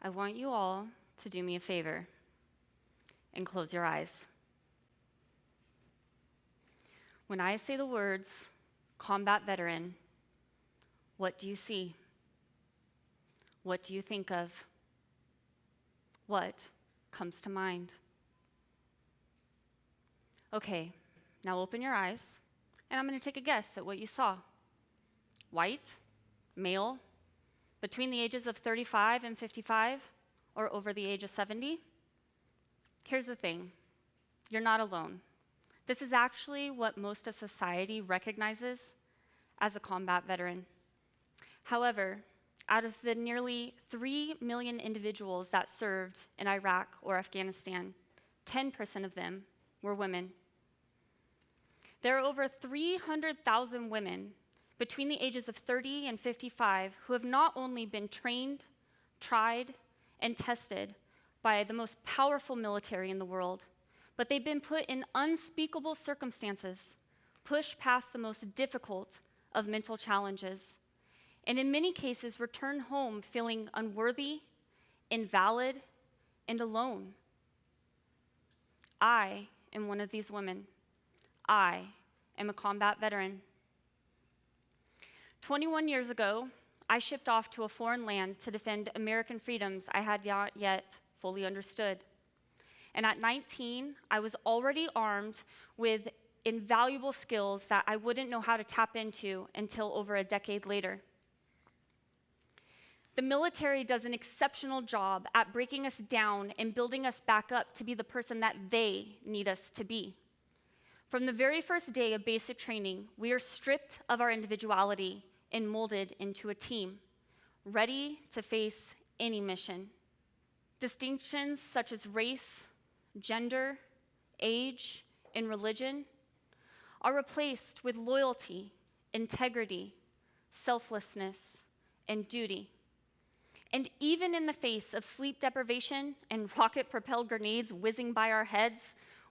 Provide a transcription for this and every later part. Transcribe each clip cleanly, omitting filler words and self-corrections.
I want you all to do me a favor and close your eyes. When I say the words combat veteran, what do you see? What do you think of? What comes to mind? Okay, now open your eyes, and I'm going to take a guess at what you saw. White, male, between the ages of 35 and 55, or over the age of 70? Here's the thing, you're not alone. This is actually what most of society recognizes as a combat veteran. However, out of the nearly 3 million individuals that served in Iraq or Afghanistan, 10% of them were women. There are over 300,000 women between the ages of 30 and 55 who have not only been trained, tried, and tested by the most powerful military in the world, but they've been put in unspeakable circumstances, pushed past the most difficult of mental challenges, and in many cases return home feeling unworthy, invalid, and alone. I am one of these women. I am a combat veteran. 21 years ago, I shipped off to a foreign land to defend American freedoms I had not yet fully understood. And at 19, I was already armed with invaluable skills that I wouldn't know how to tap into until over a decade later. The military does an exceptional job at breaking us down and building us back up to be the person that they need us to be. From the very first day of basic training, we are stripped of our individuality and molded into a team, ready to face any mission. Distinctions such as race, gender, age, and religion are replaced with loyalty, integrity, selflessness, and duty. And even in the face of sleep deprivation and rocket-propelled grenades whizzing by our heads,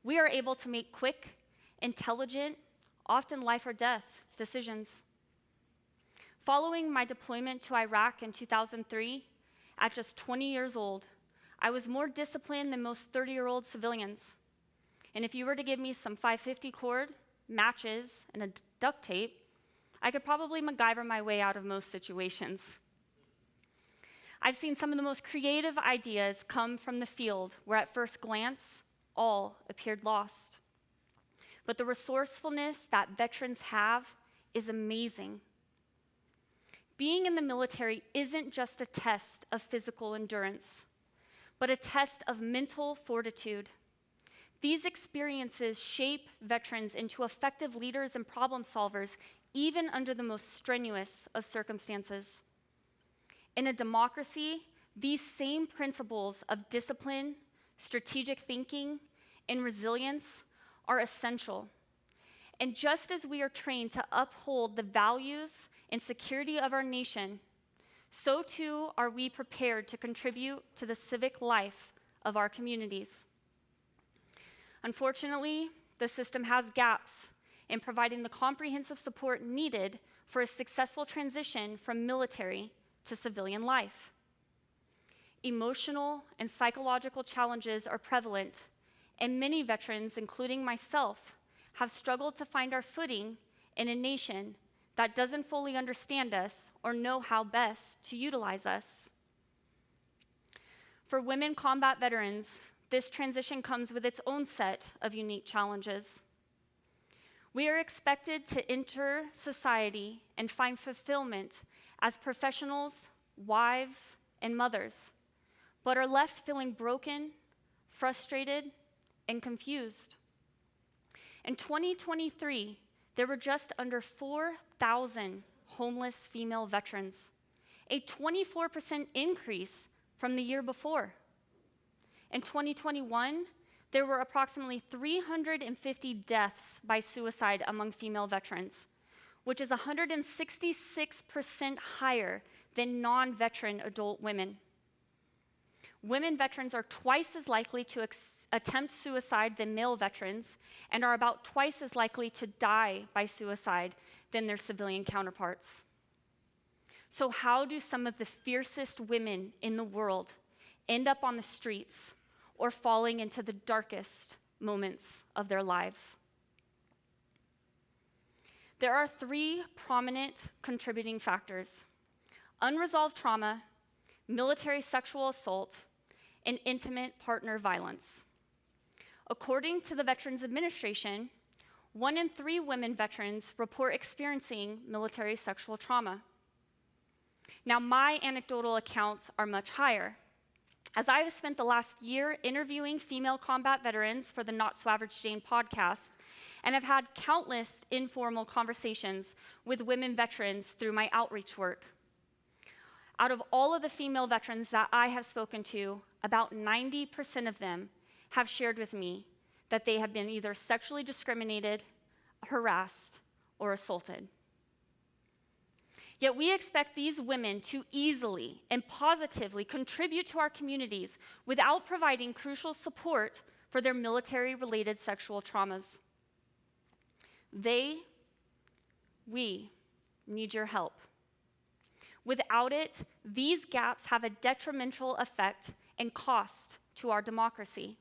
we are able to make quick, intelligent, often life or death decisions. Following my deployment to Iraq in 2003, at just 20 years old, I was more disciplined than most 30-year-old civilians. And if you were to give me some 550 cord, matches, and a duct tape, I could probably MacGyver my way out of most situations. I've seen some of the most creative ideas come from the field where at first glance, all appeared lost. But the resourcefulness that veterans have is amazing. Being in the military isn't just a test of physical endurance, but a test of mental fortitude. These experiences shape veterans into effective leaders and problem solvers, even under the most strenuous of circumstances. In a democracy, these same principles of discipline, strategic thinking, and resilience are essential. And just as we are trained to uphold the values and security of our nation, so too are we prepared to contribute to the civic life of our communities. Unfortunately, the system has gaps in providing the comprehensive support needed for a successful transition from military to civilian life. Emotional and psychological challenges are prevalent, and many veterans, including myself, have struggled to find our footing in a nation that doesn't fully understand us or know how best to utilize us. For women combat veterans, this transition comes with its own set of unique challenges. We are expected to enter society and find fulfillment as professionals, wives, and mothers, but are left feeling broken, frustrated, and confused. In 2023, there were just under 4,000 homeless female veterans, a 24% increase from the year before. In 2021, there were approximately 350 deaths by suicide among female veterans, which is 166% higher than non-veteran adult women. Women veterans are twice as likely to attempt suicide than male veterans and are about twice as likely to die by suicide than their civilian counterparts. So how do some of the fiercest women in the world end up on the streets or falling into the darkest moments of their lives. There are 3 prominent contributing factors: unresolved trauma, military sexual assault, and intimate partner violence. According to the Veterans Administration, 1 in 3 women veterans report experiencing military sexual trauma. Now, my anecdotal accounts are much higher, as I have spent the last year interviewing female combat veterans for the Not So Average Jane podcast, and I've had countless informal conversations with women veterans through my outreach work. Out of all of the female veterans that I have spoken to, about 90% of them have shared with me that they have been either sexually discriminated, harassed, or assaulted. Yet we expect these women to easily and positively contribute to our communities without providing crucial support for their military-related sexual traumas. We need your help. Without it, these gaps have a detrimental effect and cost to our democracy.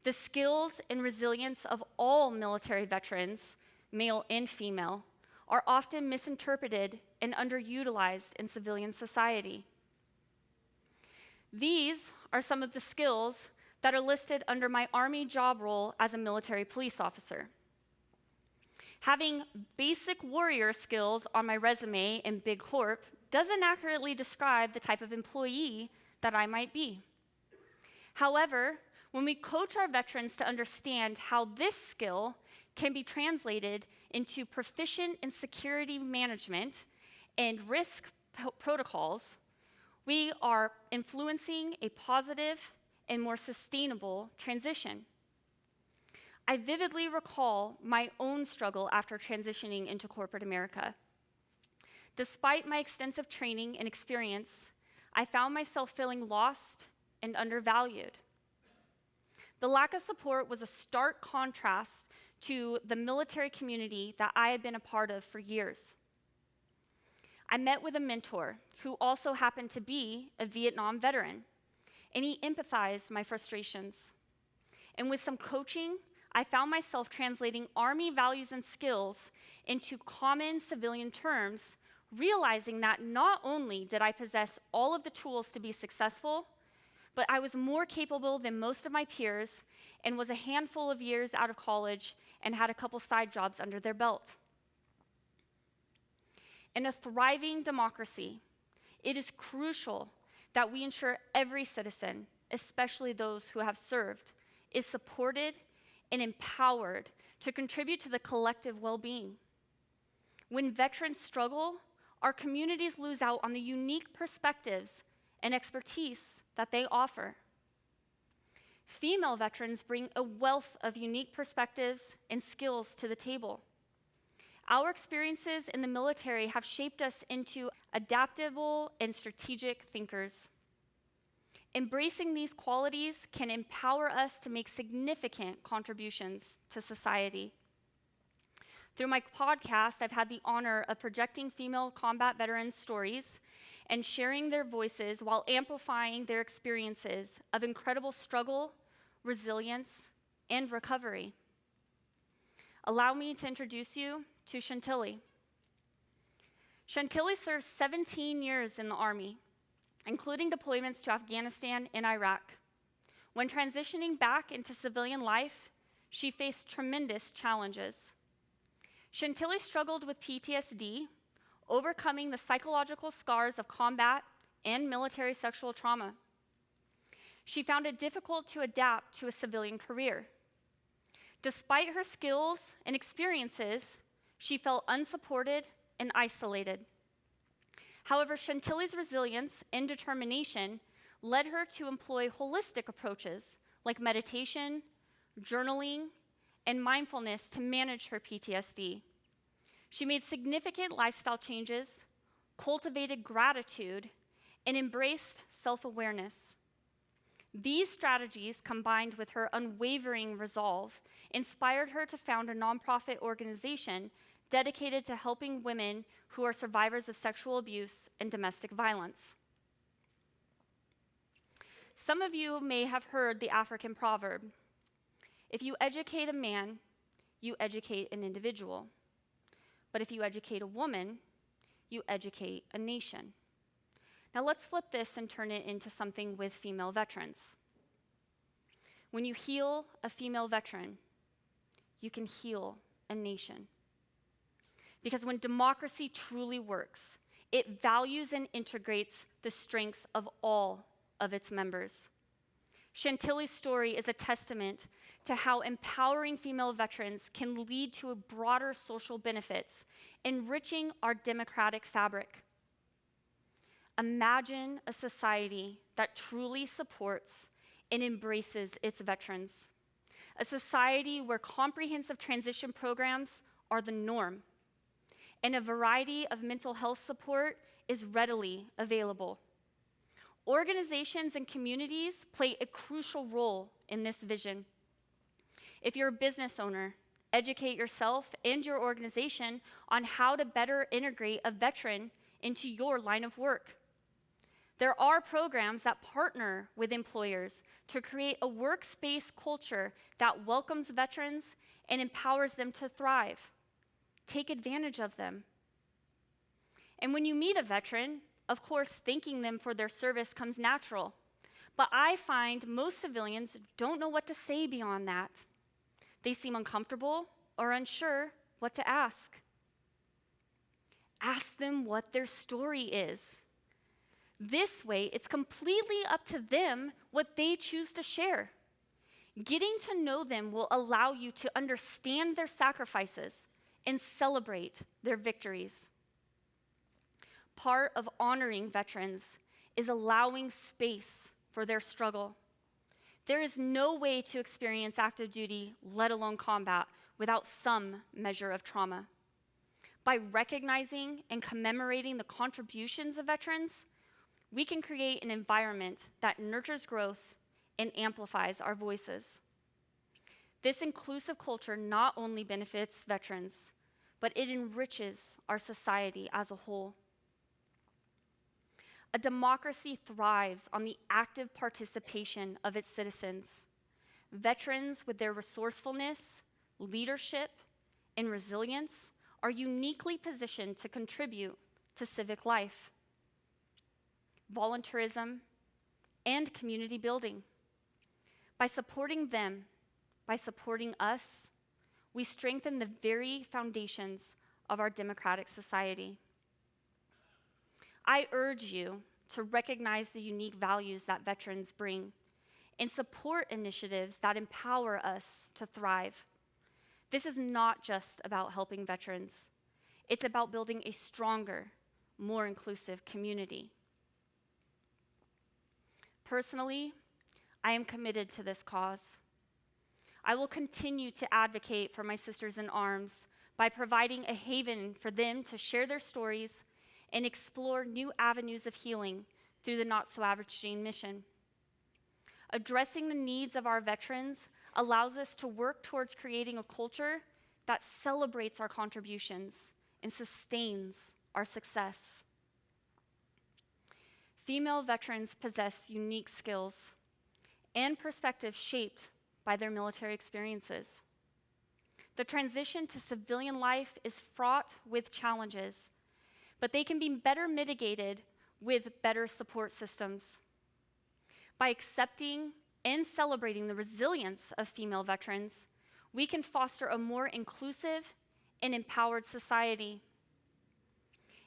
The skills and resilience of all military veterans, male and female, are often misinterpreted and underutilized in civilian society. These are some of the skills that are listed under my Army job role as a military police officer. Having basic warrior skills on my resume in Big Corp doesn't accurately describe the type of employee that I might be. However, when we coach our veterans to understand how this skill can be translated into proficient in security management and risk protocols, we are influencing a positive and more sustainable transition. I vividly recall my own struggle after transitioning into corporate America. Despite my extensive training and experience, I found myself feeling lost and undervalued. The lack of support was a stark contrast to the military community that I had been a part of for years. I met with a mentor who also happened to be a Vietnam veteran, and he empathized my frustrations. And with some coaching, I found myself translating Army values and skills into common civilian terms, realizing that not only did I possess all of the tools to be successful, but I was more capable than most of my peers and was a handful of years out of college and had a couple side jobs under their belt. In a thriving democracy, it is crucial that we ensure every citizen, especially those who have served, is supported and empowered to contribute to the collective well-being. When veterans struggle, our communities lose out on the unique perspectives and expertise that they offer. Female veterans bring a wealth of unique perspectives and skills to the table. Our experiences in the military have shaped us into adaptable and strategic thinkers. Embracing these qualities can empower us to make significant contributions to society. Through my podcast, I've had the honor of projecting female combat veterans' stories and sharing their voices while amplifying their experiences of incredible struggle, resilience, and recovery. Allow me to introduce you to Chantilly. Chantilly served 17 years in the Army, including deployments to Afghanistan and Iraq. When transitioning back into civilian life, she faced tremendous challenges. Chantilly struggled with PTSD, overcoming the psychological scars of combat and military sexual trauma. She found it difficult to adapt to a civilian career. Despite her skills and experiences, she felt unsupported and isolated. However, Chantilly's resilience and determination led her to employ holistic approaches like meditation, journaling, and mindfulness to manage her PTSD. She made significant lifestyle changes, cultivated gratitude, and embraced self-awareness. These strategies, combined with her unwavering resolve, inspired her to found a nonprofit organization dedicated to helping women who are survivors of sexual abuse and domestic violence. Some of you may have heard the African proverb, if you educate a man, you educate an individual. But if you educate a woman, you educate a nation. Now let's flip this and turn it into something with female veterans. When you heal a female veteran, you can heal a nation. Because when democracy truly works, it values and integrates the strengths of all of its members. Chantilly's story is a testament to how empowering female veterans can lead to broader social benefits, enriching our democratic fabric. Imagine a society that truly supports and embraces its veterans. A society where comprehensive transition programs are the norm, and a variety of mental health support is readily available. Organizations and communities play a crucial role in this vision. If you're a business owner, educate yourself and your organization on how to better integrate a veteran into your line of work. There are programs that partner with employers to create a workspace culture that welcomes veterans and empowers them to thrive. Take advantage of them. And when you meet a veteran, of course, thanking them for their service comes natural. But I find most civilians don't know what to say beyond that. They seem uncomfortable or unsure what to ask. Ask them what their story is. This way, it's completely up to them what they choose to share. Getting to know them will allow you to understand their sacrifices and celebrate their victories. Part of honoring veterans is allowing space for their struggle. There is no way to experience active duty, let alone combat, without some measure of trauma. By recognizing and commemorating the contributions of veterans, we can create an environment that nurtures growth and amplifies our voices. This inclusive culture not only benefits veterans, but it enriches our society as a whole. A democracy thrives on the active participation of its citizens. Veterans, with their resourcefulness, leadership, and resilience, are uniquely positioned to contribute to civic life, volunteerism, and community building. By supporting them, by supporting us, we strengthen the very foundations of our democratic society. I urge you to recognize the unique values that veterans bring and support initiatives that empower us to thrive. This is not just about helping veterans. It's about building a stronger, more inclusive community. Personally, I am committed to this cause. I will continue to advocate for my sisters in arms by providing a haven for them to share their stories and explore new avenues of healing through the Not So Average Jane mission. Addressing the needs of our veterans allows us to work towards creating a culture that celebrates our contributions and sustains our success. Female veterans possess unique skills and perspectives shaped by their military experiences. The transition to civilian life is fraught with challenges, but they can be better mitigated with better support systems. By accepting and celebrating the resilience of female veterans, we can foster a more inclusive and empowered society.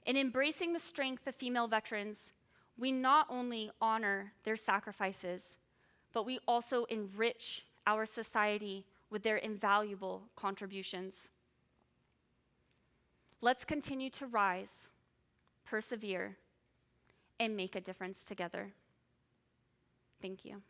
In embracing the strength of female veterans, we not only honor their sacrifices, but we also enrich our society with their invaluable contributions. Let's continue to rise, persevere, and make a difference together. Thank you.